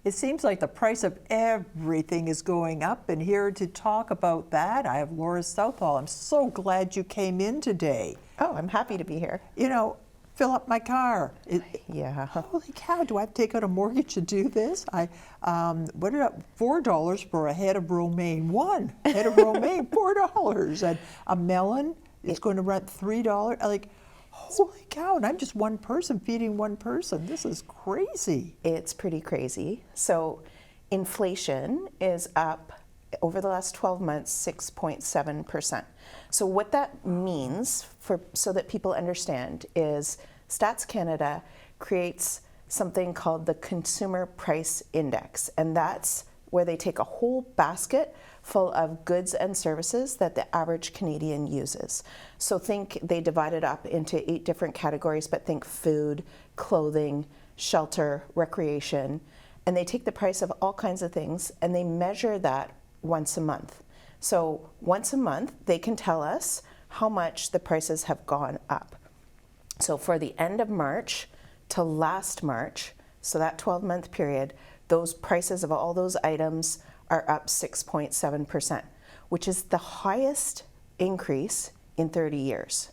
It seems like the price of everything is going up, and here to talk about that, I have Laura Southall. I'm so glad you came in today. Oh, I'm happy to be here. You know, fill up my car. Yeah. Holy cow, do I have to take out a mortgage to do this? What did $4 for a head of romaine? One head of romaine, $4. And a melon is going to rent $3. Like, holy cow, and I'm just one person feeding one person. This is crazy. It's pretty crazy. So inflation is up over the last 12 months, 6.7%. So what that means, so that people understand, is Stats Canada creates something called the Consumer Price Index, and that's where they take a whole basket full of goods and services that the average Canadian uses. So think they divide it up into 8 different categories, but think food, clothing, shelter, recreation, and they take the price of all kinds of things and they measure that once a month. So once a month, they can tell us how much the prices have gone up. So for the end of March to last March, so that 12-month period, those prices of all those items are up 6.7%, which is the highest increase in 30 years.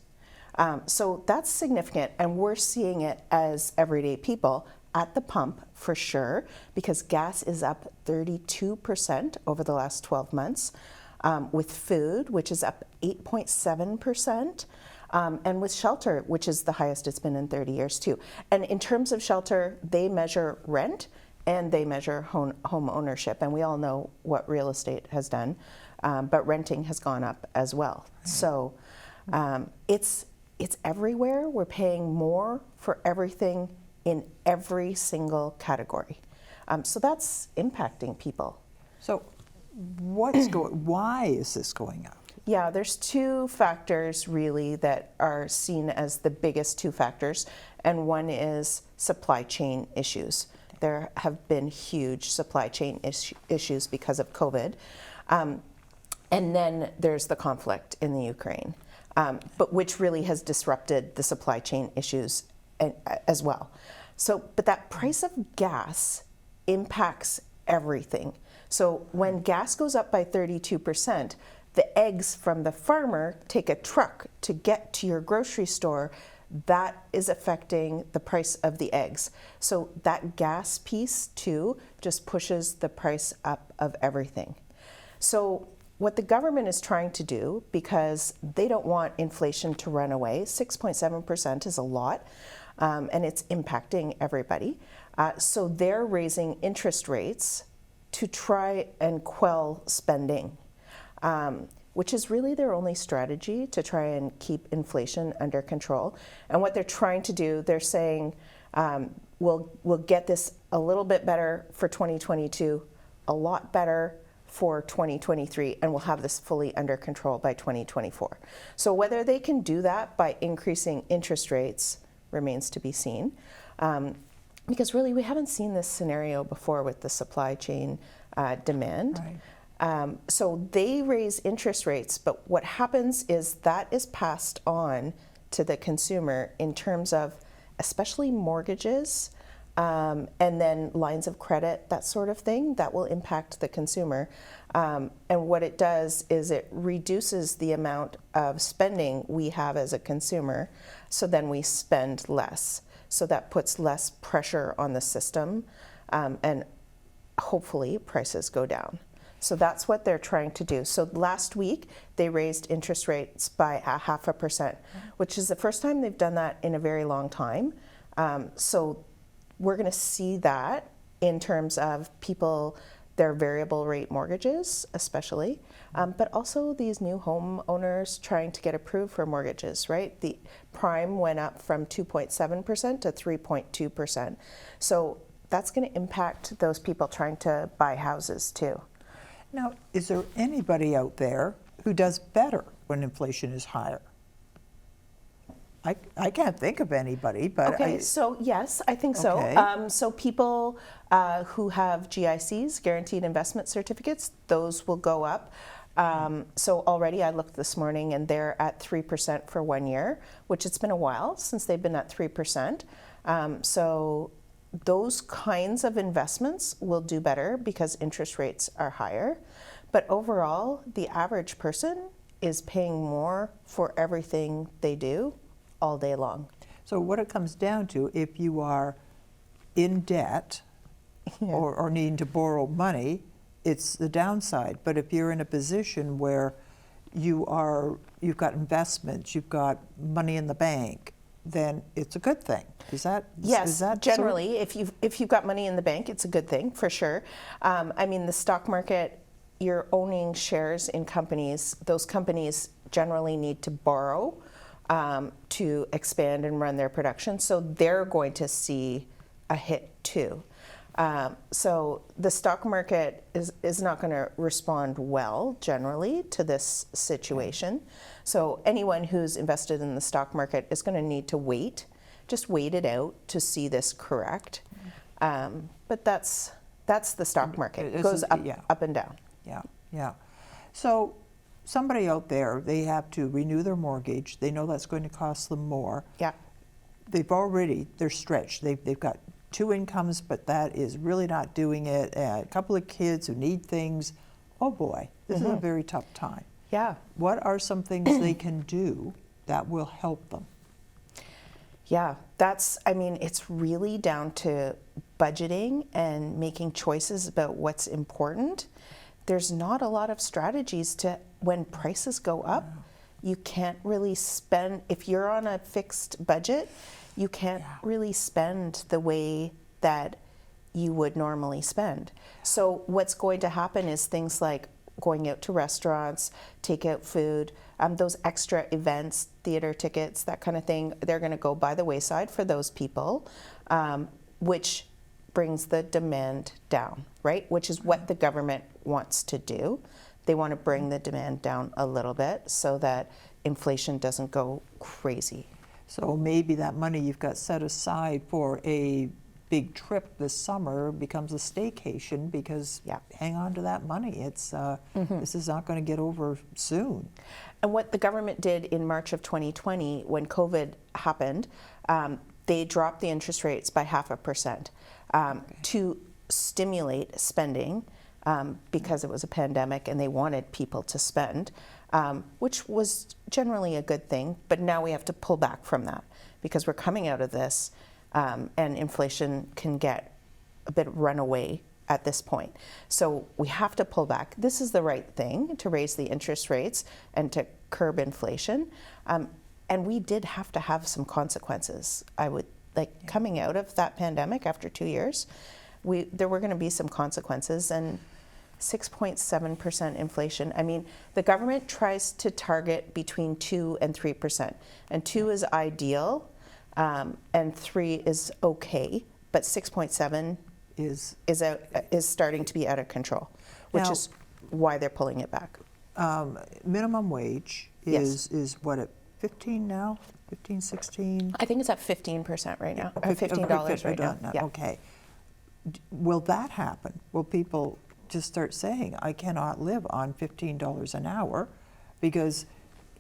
So that's significant, and we're seeing it as everyday people at the pump for sure, because gas is up 32% over the last 12 months, with food, which is up 8.7%, and with shelter, which is the highest it's been in 30 years too. And in terms of shelter, they measure rent and they measure home ownership, and we all know what real estate has done, but renting has gone up as well. Right. So it's everywhere. We're paying more for everything in every single category. So that's impacting people. So why is this going up? Yeah, there's 2 factors really that are seen as the biggest 2 factors, and one is supply chain issues. There have been huge supply chain issues because of COVID. And then there's the conflict in the Ukraine, but which really has disrupted the supply chain issues as well. So, but that price of gas impacts everything. So when gas goes up by 32%, the eggs from the farmer take a truck to get to your grocery store. That is affecting the price of the eggs. So that gas piece too just pushes the price up of everything. So what the government is trying to do, because they don't want inflation to run away, 6.7% is a lot, and it's impacting everybody. So they're raising interest rates to try and quell spending, which is really their only strategy to try and keep inflation under control. And what they're trying to do, they're saying, we'll get this a little bit better for 2022, a lot better for 2023, and we'll have this fully under control by 2024. So whether they can do that by increasing interest rates remains to be seen. Because really we haven't seen this scenario before with the supply chain demand. Right. So they raise interest rates, but what happens is that is passed on to the consumer in terms of especially mortgages, and then lines of credit, that sort of thing, that will impact the consumer. And what it does is it reduces the amount of spending we have as a consumer, so then we spend less. So that puts less pressure on the system, and hopefully prices go down. So that's what they're trying to do. So last week, they raised interest rates by 0.5%, which is the first time they've done that in a very long time. So we're going to see that in terms of people, their variable rate mortgages especially, but also these new homeowners trying to get approved for mortgages, right? The prime went up from 2.7% to 3.2%. So that's going to impact those people trying to buy houses too. Now, is there anybody out there who does better when inflation is higher? I can't think of anybody, but okay. So yes, I think so. Okay. So people who have GICs, guaranteed investment certificates, those will go up. So already I looked this morning and they're at 3% for 1 year, which it's been a while since they've been at 3%. So those kinds of investments will do better because interest rates are higher. But overall, the average person is paying more for everything they do all day long. So what it comes down to, if you are in debt or needing to borrow money, it's the downside. But if you're in a position where you've got investments, you've got money in the bank, then it's a good thing. Yes, is that generally, if you've got money in the bank, it's a good thing for sure. I mean, the stock market, you're owning shares in companies. Those companies generally need to borrow to expand and run their production, so they're going to see a hit too. So the stock market is not going to respond well generally to this situation. So anyone who's invested in the stock market is going to need to just wait it out to see this correct. But that's the stock market. It goes up and down. Yeah. So somebody out there, they have to renew their mortgage. They know that's going to cost them more. Yeah. They're stretched. They've got 2 incomes, but that is really not doing it. A couple of kids who need things. Oh boy, this is a very tough time. Yeah. What are some things they can do that will help them? Yeah, it's really down to budgeting and making choices about what's important. There's not a lot of strategies when prices go up, you can't really spend, if you're on a fixed budget, you can't really spend the way that you would normally spend. So what's going to happen is things like going out to restaurants, takeout food, those extra events, theater tickets, that kind of thing, they're going to go by the wayside for those people, which brings the demand down, right? Which is what the government wants to do. They want to bring the demand down a little bit so that inflation doesn't go crazy. So maybe that money you've got set aside for a big trip this summer becomes a staycation because hang on to that money. It's this is not going to get over soon. And what the government did in March of 2020 when COVID happened, they dropped the interest rates by 0.5% to stimulate spending because it was a pandemic and they wanted people to spend, which was generally a good thing. But now we have to pull back from that because we're coming out of this and inflation can get a bit runaway at this point. So we have to pull back. This is the right thing to raise the interest rates and to curb inflation. And we did have to have some consequences. Coming out of that pandemic after 2 years, there were going to be some consequences, and 6.7% inflation. I mean, the government tries to target between 2 and 3%, and 2 is ideal, and 3 is okay, but 6.7 is starting to be out of control, which is why they're pulling it back. Minimum wage is what, at 15 now? 15, 16? I think it's at 15% right now. $15 right now. Yeah. Okay. Will that happen? Will people just start saying, I cannot live on $15 an hour? Because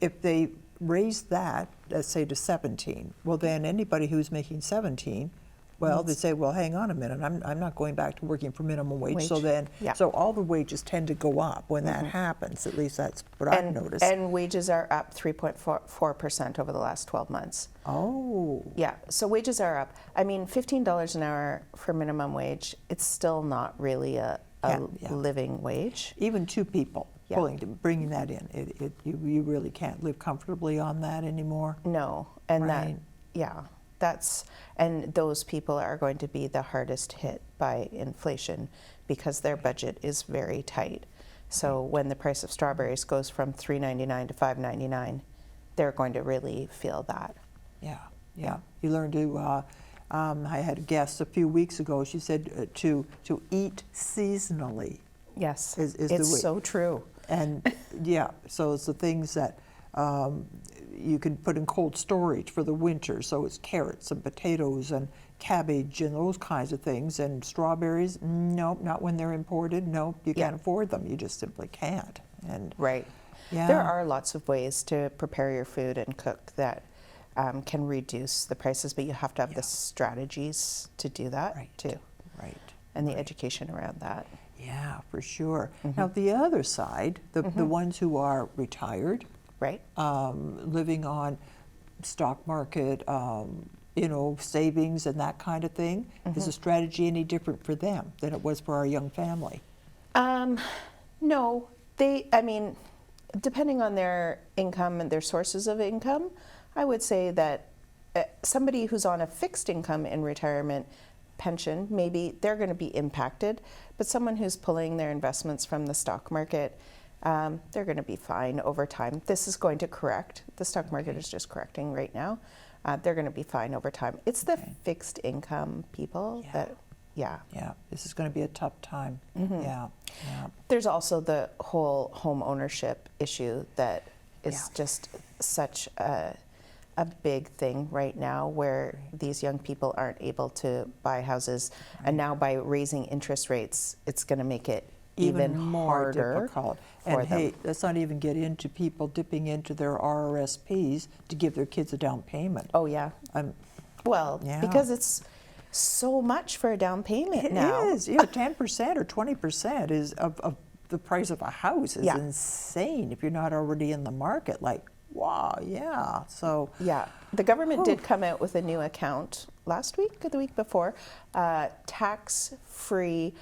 if they raise that, let's say to 17, well then anybody who's making 17, well, they say, well, hang on a minute, I'm not going back to working for minimum wage. So then, so all the wages tend to go up when that happens. At least that's what I've noticed. And wages are up 3.4% over the last 12 months. Oh. Yeah, so wages are up. I mean, $15 an hour for minimum wage, it's still not really a living wage. Even 2 people bringing that in, you really can't live comfortably on that anymore. No, and and those people are going to be the hardest hit by inflation because their budget is very tight. So when the price of strawberries goes from $3.99 to $5.99, they're going to really feel that. Yeah. You learn to, I had a guest a few weeks ago, she said to eat seasonally. Yes, it's the way. So true. And so it's the things that you can put in cold storage for the winter. So it's carrots and potatoes and cabbage and those kinds of things. And strawberries, nope, not when they're imported. Nope, you can't afford them. You just simply can't. And there are lots of ways to prepare your food and cook that can reduce the prices, but you have to have the strategies to do that too, Right. and the education around that. Yeah, for sure. Now, the other side, the ones who are retired, Right. living on stock market, savings and that kind of thing, is the strategy any different for them than it was for our young family? No, depending on their income and their sources of income, I would say that somebody who's on a fixed income in retirement pension, maybe they're going to be impacted, but someone who's pulling their investments from the stock market, they're going to be fine over time. This is going to correct. The stock market is just correcting right now. They're going to be fine over time. It's the fixed income people that, Yeah, this is going to be a tough time. Yeah. There's also the whole home ownership issue that is just such a big thing right now, where these young people aren't able to buy houses, and now by raising interest rates, it's going to make it even more harder difficult. for And them. hey, let's not even get into people dipping into their RRSPs to give their kids a down payment. Oh yeah. Well, because it's so much for a down payment now. It is. 10% or 20% is of the price of a house is insane if you're not already in the market. Like, wow, So yeah, the government did come out with a new account last week or the week before, tax-free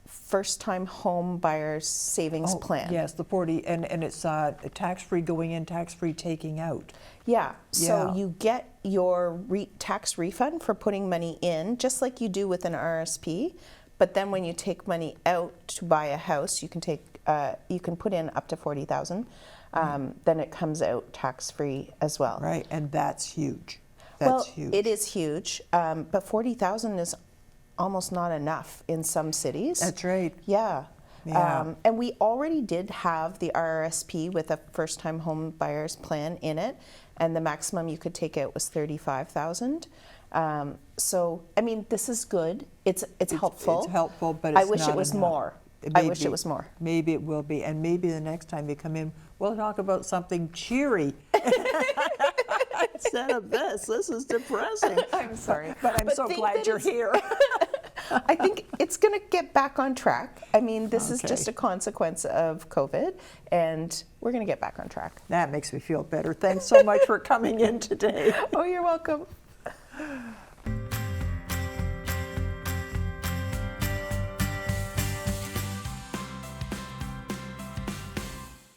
first-time home buyers savings plan. Yes, the 40, and it's tax-free going in, tax-free taking out. Yeah, so you get your tax refund for putting money in, just like you do with an RSP. But then when you take money out to buy a house, you can put in up to $40,000. Then it comes out tax-free as well. Right, and that's huge. Huge. It is huge, but $40,000 is almost not enough in some cities. That's right. Yeah. Yeah. And we already did have the RRSP with a first-time home buyers plan in it, and the maximum you could take out was $35,000. So, this is good. It's helpful. It's helpful, but it's I wish not it was enough. more. I wish it was more. Maybe it will be, and maybe the next time you come in, we'll talk about something cheery instead of this. This is depressing. I'm sorry, but I'm so glad you're here. I think it's going to get back on track. This is just a consequence of COVID, and we're going to get back on track. That makes me feel better. Thanks so much for coming in today. Oh, you're welcome.